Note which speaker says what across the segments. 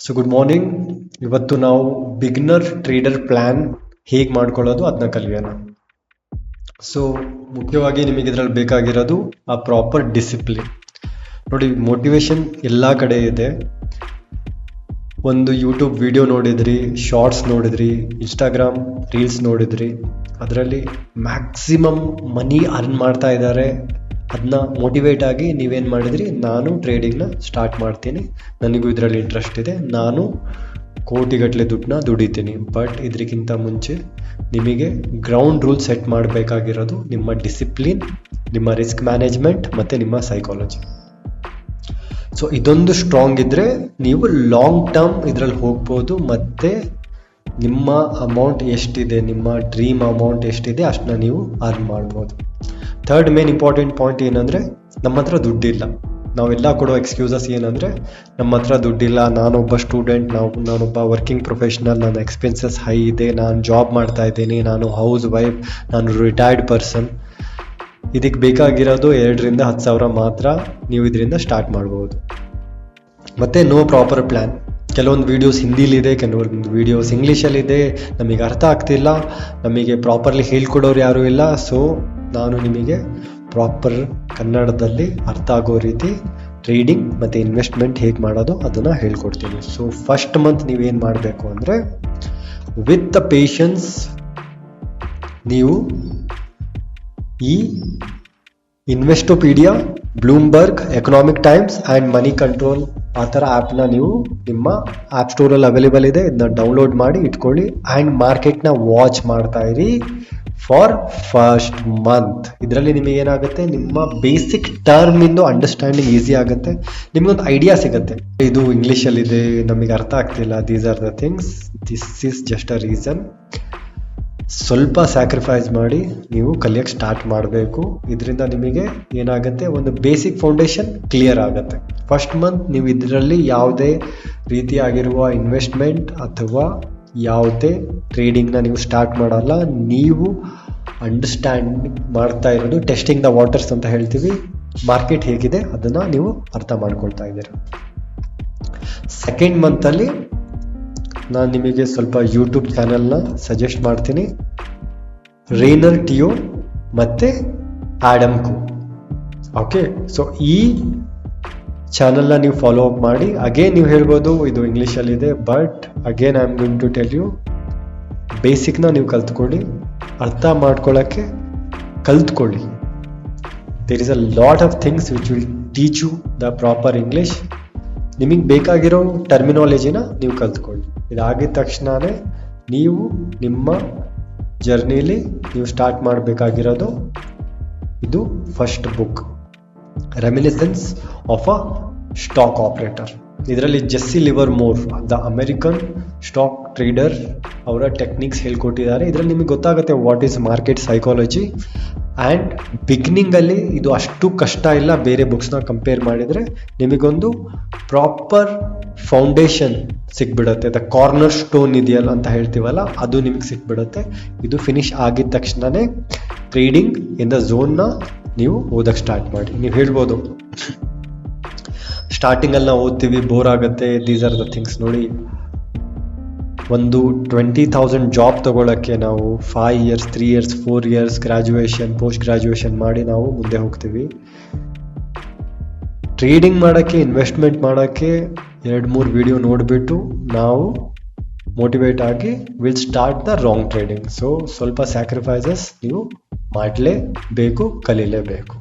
Speaker 1: So good morning. ಇವತ್ತು ನಾವು beginner trader plan ಹೇಗೆ ಮಾಡ್ಕೊಳ್ಳೋದು ಅದನ್ನ ಕಲಿಯೋಣ. ಸೊ ಮುಖ್ಯವಾಗಿ ನಿಮಗೆ ಇದರಲ್ಲಿ ಬೇಕಾಗಿರೋದು ಆ ಪ್ರಾಪರ್ ಡಿಸಿಪ್ಲಿನ್. ನೋಡಿ, ಮೋಟಿವೇಶನ್ ಎಲ್ಲ ಕಡೆ ಇದೆ. ಒಂದು ಯೂಟ್ಯೂಬ್ ವಿಡಿಯೋ ನೋಡಿದ್ರಿ, ಶಾರ್ಟ್ಸ್ ನೋಡಿದ್ರಿ, ಇನ್ಸ್ಟಾಗ್ರಾಮ್ ರೀಲ್ಸ್ ನೋಡಿದ್ರಿ, ಅದರಲ್ಲಿ ಮ್ಯಾಕ್ಸಿಮಮ್ ಮನಿ ಅರ್ನ್ ಮಾಡ್ತಾ ಇದ್ದಾರೆ. ಅದನ್ನ ಮೋಟಿವೇಟ್ ಆಗಿ ನೀವೇನು ಮಾಡಿದ್ರಿ, ನಾನು ಟ್ರೇಡಿಂಗ್ನ ಸ್ಟಾರ್ಟ್ ಮಾಡ್ತೀನಿ, ನನಗೂ ಇದರಲ್ಲಿ ಇಂಟ್ರೆಸ್ಟ್ ಇದೆ, ನಾನು ಕೋಟಿಗಟ್ಟಲೆ ದುಡ್ಡನ್ನ ದುಡಿತೀನಿ. ಬಟ್ ಇದಕ್ಕಿಂತ ಮುಂಚೆ ನಿಮಗೆ ಗ್ರೌಂಡ್ ರೂಲ್ ಸೆಟ್ ಮಾಡಬೇಕಾಗಿರೋದು ನಿಮ್ಮ ಡಿಸಿಪ್ಲಿನ್, ನಿಮ್ಮ ರಿಸ್ಕ್ ಮ್ಯಾನೇಜ್ಮೆಂಟ್ ಮತ್ತು ನಿಮ್ಮ ಸೈಕಾಲಜಿ. ಸೊ ಇದೊಂದು ಸ್ಟ್ರಾಂಗ್ ಇದ್ದರೆ ನೀವು ಲಾಂಗ್ ಟರ್ಮ್ ಇದರಲ್ಲಿ ಹೋಗ್ಬೋದು, ಮತ್ತು ನಿಮ್ಮ ಅಮೌಂಟ್ ಎಷ್ಟಿದೆ, ನಿಮ್ಮ ಡ್ರೀಮ್ ಅಮೌಂಟ್ ಎಷ್ಟಿದೆ ಅಷ್ಟನ್ನ ನೀವು ಅರ್ನ್ ಮಾಡ್ಬೋದು. ಥರ್ಡ್ ಮೇನ್ ಇಂಪಾರ್ಟೆಂಟ್ ಪಾಯಿಂಟ್ ಏನಂದರೆ, ನಮ್ಮ ಹತ್ರ ದುಡ್ಡಿಲ್ಲ. ನಾವೆಲ್ಲ ಕೊಡೋ ಎಕ್ಸ್ಕ್ಯೂಸಸ್ ಏನಂದರೆ, ನಮ್ಮ ಹತ್ರ ದುಡ್ಡಿಲ್ಲ, ನಾನೊಬ್ಬ ಸ್ಟೂಡೆಂಟ್, ನಾನೊಬ್ಬ ವರ್ಕಿಂಗ್ ಪ್ರೊಫೆಷ್ನಲ್, ನನ್ನ ಎಕ್ಸ್ಪೆನ್ಸಸ್ ಹೈ ಇದೆ, ನಾನು ಜಾಬ್ ಮಾಡ್ತಾ ಇದ್ದೀನಿ, ನಾನು ಹೌಸ್ ವೈಫ್, ನಾನು ರಿಟೈರ್ಡ್ ಪರ್ಸನ್. ಇದಕ್ಕೆ ಬೇಕಾಗಿರೋದು 2,000-10,000 ಮಾತ್ರ. ನೀವು ಇದರಿಂದ ಸ್ಟಾರ್ಟ್ ಮಾಡ್ಬೋದು. ಮತ್ತು ನೋ ಪ್ರಾಪರ್ ಪ್ಲ್ಯಾನ್. ಕೆಲವೊಂದು ವೀಡಿಯೋಸ್ ಹಿಂದಿಲಿದೆ, ಕೆಲವೊಂದು ವೀಡಿಯೋಸ್ ಇಂಗ್ಲೀಷಲ್ಲಿದೆ, ನಮಗೆ ಅರ್ಥ ಆಗ್ತಿಲ್ಲ, ನಮಗೆ ಪ್ರಾಪರ್ಲಿ ಹೇಳ್ಕೊಡೋರು ಯಾರೂ ಇಲ್ಲ. ಸೊ ನಾನು ನಿಮಗೆ ಪ್ರಾಪರ್ ಕನ್ನಡದಲ್ಲಿ ಅರ್ಥ ಆಗೋ ರೀತಿ ಟ್ರೇಡಿಂಗ್ ಮತ್ತು ಇನ್ವೆಸ್ಟ್ಮೆಂಟ್ ಹೇಗೆ ಮಾಡೋದು ಅದನ್ನು ಹೇಳ್ಕೊಡ್ತೀನಿ. ಸೊ ಫಸ್ಟ್ ಮಂತ್ ನೀವೇನು ಮಾಡಬೇಕು ಅಂದರೆ, ವಿತ್ ದ ಪೇಷನ್ಸ್ ನೀವು ಈ Investopedia, Bloomberg, Economic Times and Money Control ಆ ಥರ ಆ್ಯಪ್ನ ನೀವು ನಿಮ್ಮ ಆ್ಯಪ್ ಸ್ಟೋರಲ್ಲಿ ಅವೈಲೇಬಲ್ ಇದೆ, ಇದನ್ನ ಡೌನ್ಲೋಡ್ ಮಾಡಿ ಇಟ್ಕೊಳ್ಳಿ. ಆ್ಯಂಡ್ ಮಾರ್ಕೆಟ್ನ ವಾಚ್ ಮಾಡ್ತಾ ಇರಿ ಫಾರ್ ಫಸ್ಟ್ ಮಂತ್. ಇದರಲ್ಲಿ ನಿಮಗೆ ಏನಾಗುತ್ತೆ, ನಿಮ್ಮ ಬೇಸಿಕ್ ಟರ್ಮಿಂದು ಅಂಡರ್ಸ್ಟ್ಯಾಂಡಿಂಗ್ ಈಸಿ ಆಗುತ್ತೆ, ನಿಮಗೊಂದು ಐಡಿಯಾ ಸಿಗುತ್ತೆ. ಇದು ಇಂಗ್ಲೀಷಲ್ಲಿದೆ, ನಮಗೆ ಅರ್ಥ ಆಗ್ತಿಲ್ಲ, these are the things, this is just a reason. ಸ್ವಲ್ಪ ಸ್ಯಾಕ್ರಿಫೈಸ್ ಮಾಡಿ ನೀವು ಕಲಿಯೋಕ್ಕೆ ಸ್ಟಾರ್ಟ್ ಮಾಡಬೇಕು. ಇದರಿಂದ ನಿಮಗೆ ಏನಾಗುತ್ತೆ, ಒಂದು ಬೇಸಿಕ್ ಫೌಂಡೇಶನ್ ಕ್ಲಿಯರ್ ಆಗುತ್ತೆ. ಫಸ್ಟ್ ಮಂತ್ ನೀವು ಇದರಲ್ಲಿ ಯಾವುದೇ ರೀತಿಯಾಗಿರುವ ಇನ್ವೆಸ್ಟ್ಮೆಂಟ್ ಅಥವಾ ಯಾವುದೇ ಟ್ರೇಡಿಂಗ್ನ ನೀವು ಸ್ಟಾರ್ಟ್ ಮಾಡಲ್ಲ. ನೀವು ಅಂಡರ್ಸ್ಟ್ಯಾಂಡ್ ಮಾಡ್ತಾ ಇರೋದು ಟೆಸ್ಟಿಂಗ್ ದ ವಾಟರ್ಸ್ ಅಂತ ಹೇಳ್ತೀವಿ. ಮಾರ್ಕೆಟ್ ಹೇಗಿದೆ ಅದನ್ನು ನೀವು ಅರ್ಥ ಮಾಡ್ಕೊಳ್ತಾ ಇದ್ದೀರ. ಸೆಕೆಂಡ್ ಮಂತಲ್ಲಿ ನಾನು ನಿಮಗೆ ಸ್ವಲ್ಪ ಯೂಟ್ಯೂಬ್ ಚಾನಲ್ನ ಸಜೆಸ್ಟ್ ಮಾಡ್ತೀನಿ. ರೇನರ್ ಟಿಯೋ ಮತ್ತು ಆಡಮ್ ಕೋ. ಓಕೆ, ಸೊ ಈ ಚಾನಲ್ನ ನೀವು ಫಾಲೋ ಅಪ್ ಮಾಡಿ. ಅಗೇನ್ ನೀವು ಹೇಳ್ಬೋದು ಇದು ಇಂಗ್ಲೀಷಲ್ಲಿದೆ, but again I am going to tell you, ಬೇಸಿಕ್ನ ನೀವು ಕಲ್ತ್ಕೊಳ್ಳಿ, ಅರ್ಥ ಮಾಡ್ಕೊಳ್ಳೋಕ್ಕೆ ಕಲ್ತ್ಕೊಳ್ಳಿ. There is a lot of things which will teach you the proper English. ನಿಮಗೆ ಬೇಕಾಗಿರೋ ಟರ್ಮಿನಾಲಜಿನ ನೀವು ಕಲ್ತ್ಕೊಳ್ಳಿ. ಇದಾಗಿದ ತಕ್ಷಣವೇ ನೀವು ನಿಮ್ಮ ಜರ್ನಿಲಿ ನೀವು ಸ್ಟಾರ್ಟ್ ಮಾಡಬೇಕಾಗಿರೋದು ಇದು first book, reminiscence of a stock operator. ಇದರಲ್ಲಿ Jesse Livermore, the American stock trader, ಅವರ ಟೆಕ್ನಿಕ್ಸ್ ಹೇಳ್ಕೊಟ್ಟಿದ್ದಾರೆ. ಇದರಲ್ಲಿ ನಿಮಗೆ ಗೊತ್ತಾಗುತ್ತೆ what is market psychology. And ಬಿಗಿನಿಂಗಲ್ಲಿ ಇದು ಅಷ್ಟು ಕಷ್ಟ ಇಲ್ಲ, ಬೇರೆ ಬುಕ್ಸ್ನ ಕಂಪೇರ್ ಮಾಡಿದರೆ ನಿಮಗೊಂದು ಪ್ರಾಪರ್ ಫೌಂಡೇಶನ್ ಸಿಕ್ಬಿಡುತ್ತೆ. ದ ಕಾರ್ನರ್ ಸ್ಟೋನ್ ಇದೆಯಲ್ಲ ಅಂತ ಹೇಳ್ತೀವಲ್ಲ, ಅದು ನಿಮಗೆ ಸಿಕ್ಬಿಡುತ್ತೆ. ಇದು ಫಿನಿಶ್ ಆಗಿದ ತಕ್ಷಣವೇ ಟ್ರೇಡಿಂಗ್ ಇನ್ ದ ಝೋನ್ನ ನೀವು ಓದಕ್ಕೆ ಸ್ಟಾರ್ಟ್ ಮಾಡಿ. ನೀವು ಹೇಳ್ಬೋದು ಸ್ಟಾರ್ಟಿಂಗಲ್ಲಿ ನಾವು ಓದ್ತೀವಿ, ಬೋರ್ ಆಗುತ್ತೆ, ದೀಸ್ ಆರ್ ದ ಥಿಂಗ್ಸ್. ನೋಡಿ, ಒಂದು 20,000 ಜಾಬ್ ತೊಗೊಳಕ್ಕೆ ನಾವು 5 years, 3 years, 4 years graduation, post graduation ಮಾಡಿ ನಾವು ಮುಂದೆ ಹೋಗ್ತೀವಿ. ಟ್ರೇಡಿಂಗ್ ಮಾಡೋಕ್ಕೆ, ಇನ್ವೆಸ್ಟ್ಮೆಂಟ್ ಮಾಡೋಕ್ಕೆ 2-3 ವಿಡಿಯೋ ನೋಡಿಬಿಟ್ಟು ನಾವು ಮೋಟಿವೇಟ್ ಆಗಿ will start the wrong trading. So ಸ್ವಲ್ಪ ಸ್ಯಾಕ್ರಿಫೈಸಸ್ ನೀವು ಮಾಡಲೇಬೇಕು, ಕಲೀಲೇಬೇಕು.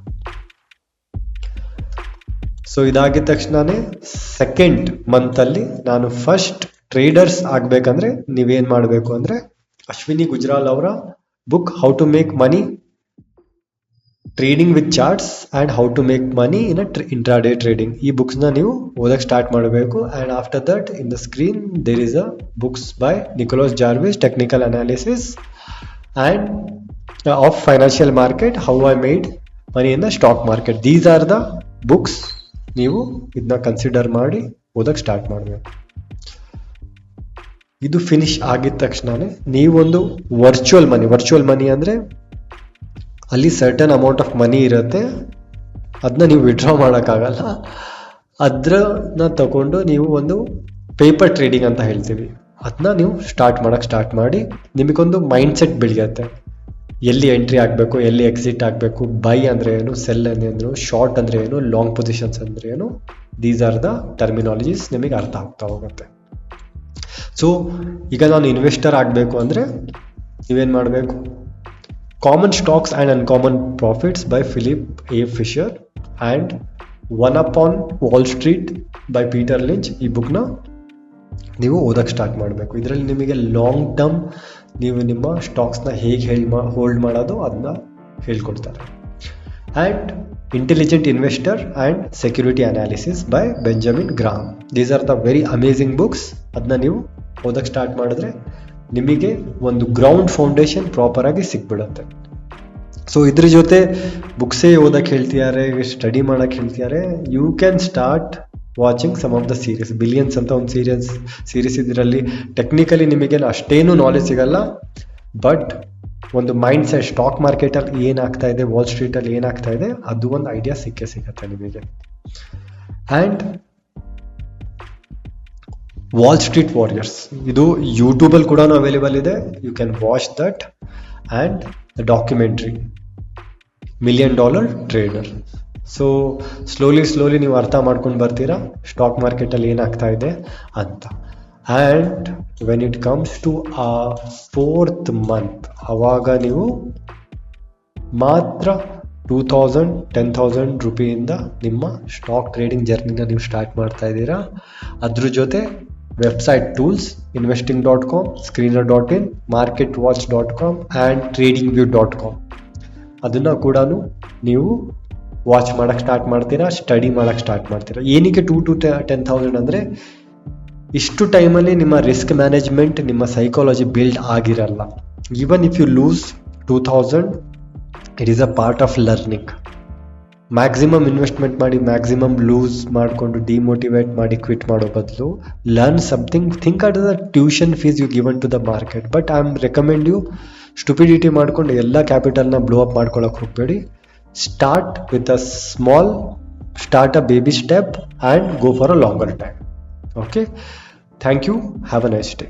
Speaker 1: ಸೊ ಇದಾಗಿದ ತಕ್ಷಣವೇ ಸೆಕೆಂಡ್ ಮಂತಲ್ಲಿ ನಾನು ಫಸ್ಟ್ ಟ್ರೇಡರ್ಸ್ ಆಗಬೇಕಂದ್ರೆ ನೀವೇನು ಮಾಡಬೇಕು ಅಂದರೆ, ಅಶ್ವಿನಿ ಗುಜ್ರಾಲ್ ಅವರ book how to make money trading with charts and how to make money in intraday trading, ಈ ಬುಕ್ಸ್ನ ನೀವು ಓದಕ್ಕೆ ಸ್ಟಾರ್ಟ್ ಮಾಡಬೇಕು. And after that in the screen there is a books by Nicholas Jarvis, technical analysis and of financial market, how I made money in the stock market. These are the books. ನೀವು ಇದನ್ನ consider ಮಾಡಿ ಓದಕ್ಕೆ start ಮಾಡಬೇಕು. ಇದು finish ಆಗಿದ ತಕ್ಷಣವೇ ನೀವೊಂದು virtual ಮನಿ ಅಂದರೆ ಅಲ್ಲಿ ಸರ್ಟನ್ ಅಮೌಂಟ್ ಆಫ್ ಮನಿ ಇರುತ್ತೆ, ಅದನ್ನ ನೀವು ವಿಡ್ರಾ ಮಾಡೋಕ್ಕಾಗಲ್ಲ. ಅದನ್ನ ತಗೊಂಡು ನೀವು ಒಂದು ಪೇಪರ್ ಟ್ರೇಡಿಂಗ್ ಅಂತ ಹೇಳ್ತೀವಿ. ಅದನ್ನ ನೀವು ಸ್ಟಾರ್ಟ್ ಮಾಡಿ ನಿಮಗೊಂದು ಮೈಂಡ್ ಸೆಟ್ ಬೆಳೆಯುತ್ತೆ. ಎಲ್ಲಿ ಎಂಟ್ರಿ ಆಗಬೇಕು, ಎಲ್ಲಿ ಎಕ್ಸಿಟ್ ಆಗಬೇಕು, ಬೈ ಅಂದರೆ ಏನು, ಸೆಲ್ ಏನು, ಶಾರ್ಟ್ ಅಂದರೆ ಏನು, ಲಾಂಗ್ ಪೊಸಿಷನ್ಸ್ ಅಂದರೆ ಏನು, ದೀಸ್ ಆರ್ ದ ಟರ್ಮಿನಾಲಜೀಸ್ ನಿಮಗೆ ಅರ್ಥ ಆಗ್ತಾ ಹೋಗುತ್ತೆ. ಸೊ ಈಗ ನಾನು ಇನ್ವೆಸ್ಟರ್ ಆಗಬೇಕು ಅಂದರೆ ನೀವೇನು ಮಾಡಬೇಕು, common stocks and uncommon profits by Philip A Fisher and one up on Wall Street by Peter Lynch, ಈ ಬುಕ್ನ ನೀವು ಓದಕ್ಕೆ ಸ್ಟಾರ್ಟ್ ಮಾಡಬೇಕು. ಇದರಲ್ಲಿ ನಿಮಗೆ ಲಾಂಗ್ ಟರ್ಮ್ ನೀವು ನಿಮ್ಮ ಸ್ಟಾಕ್ಸ್ನ ಹೇಗೆ ಹೋಲ್ಡ್ ಮಾಡೋದು ಅದನ್ನ ಹೇಳ್ಕೊಡ್ತಾರೆ. And intelligent investor and security analysis by Benjamin ಗ್ರಾಹಮ್, these are the very amazing books. ಅದನ್ನ ನೀವು ಓದಕ್ಕೆ ಸ್ಟಾರ್ಟ್ ಮಾಡಿದ್ರೆ ನಿಮಗೆ ಒಂದು ಗ್ರೌಂಡ್ ಫೌಂಡೇಶನ್ ಪ್ರಾಪರಾಗಿ ಸಿಕ್ಬಿಡುತ್ತೆ. ಸೊ ಇದ್ರ ಜೊತೆ ಬುಕ್ಸೇ ಓದಕ್ಕೆ ಹೇಳ್ತಿದ್ದಾರೆ, ಸ್ಟಡಿ ಮಾಡೋಕ್ಕೆ ಹೇಳ್ತಿದ್ದಾರೆ, you can start watching some of the series. Billions ಅಂತ ಒಂದು ಸೀರೀಸ್ ಇದರಲ್ಲಿ ಟೆಕ್ನಿಕಲಿ ನಿಮಗೇನು ಅಷ್ಟೇನು ನಾಲೆಜ್ ಸಿಗಲ್ಲ, ಬಟ್ ಒಂದು ಮೈಂಡ್ ಸೆಟ್, ಸ್ಟಾಕ್ ಮಾರ್ಕೆಟಲ್ಲಿ ಏನಾಗ್ತಾ ಇದೆ, ವಾಲ್ ಸ್ಟ್ರೀಟಲ್ಲಿ ಏನಾಗ್ತಾ ಇದೆ, ಅದು ಒಂದು ಐಡಿಯಾ ಸಿಗುತ್ತೆ ನಿಮಗೆ. ಆ್ಯಂಡ್ ವಾಲ್ ಸ್ಟ್ರೀಟ್ ವಾರಿಯರ್ಸ್, ಇದು ಯೂಟ್ಯೂಬಲ್ಲಿ ಕೂಡ ಅವೈಲೇಬಲ್ ಇದೆ, you can watch that. And the documentary $1 million trader. So slowly ನೀವು ಅರ್ಥ ಮಾಡ್ಕೊಂಡು ಬರ್ತೀರಾ ಸ್ಟಾಕ್ ಮಾರ್ಕೆಟಲ್ಲಿ ಏನಾಗ್ತಾ ಇದೆ ಅಂತ. And when it comes to ಆ 4th month, ಆವಾಗ ನೀವು ಮಾತ್ರ 2,000-10,000 ರೂಪಿಯಿಂದ ನಿಮ್ಮ ಸ್ಟಾಕ್ ಟ್ರೇಡಿಂಗ್ ಜರ್ನಿನ ನೀವು ಸ್ಟಾರ್ಟ್ ಮಾಡ್ತಾ ಇದ್ದೀರಾ. ಅದ್ರ ಜೊತೆ website tools investing.com, screener.in, marketwatch.com and tradingview.com ಅದನ್ನು ಕೂಡ ನೀವು ವಾಚ್ ಮಾಡೋಕ್ಕೆ ಸ್ಟಾರ್ಟ್ ಮಾಡ್ತೀರಾ, ಸ್ಟಡಿ ಮಾಡೋಕ್ಕೆ ಸ್ಟಾರ್ಟ್ ಮಾಡ್ತೀರಾ. ಏನಕ್ಕೆ 2,000 to 10,000 ಅಂದರೆ ಇಷ್ಟು ಟೈಮಲ್ಲಿ ನಿಮ್ಮ ರಿಸ್ಕ್ ಮ್ಯಾನೇಜ್ಮೆಂಟ್, ನಿಮ್ಮ ಸೈಕಾಲಜಿ ಬಿಲ್ಡ್ ಆಗಿರಲ್ಲ. Even if you lose 2,000, it is a part of learning. Maximum investment ಮಾಡಿ ಮ್ಯಾಕ್ಸಿಮಮ್ ಲೂಸ್ ಮಾಡಿಕೊಂಡು ಡಿಮೋಟಿವೇಟ್ ಮಾಡಿ ಕ್ವಿಟ್ ಮಾಡೋ ಬದಲು learn something. Think at the tuition fees you given to the market. But I am recommend you, stupidity ಮಾಡ್ಕೊಂಡು ಎಲ್ಲ ಕ್ಯಾಪಿಟಲ್ನ blow up ಮಾಡ್ಕೊಳಕ್ಕೆ ಹೋಗಬೇಡಿ. Start with a small, start a baby step and go for a longer time. Okay, thank you, have a nice day.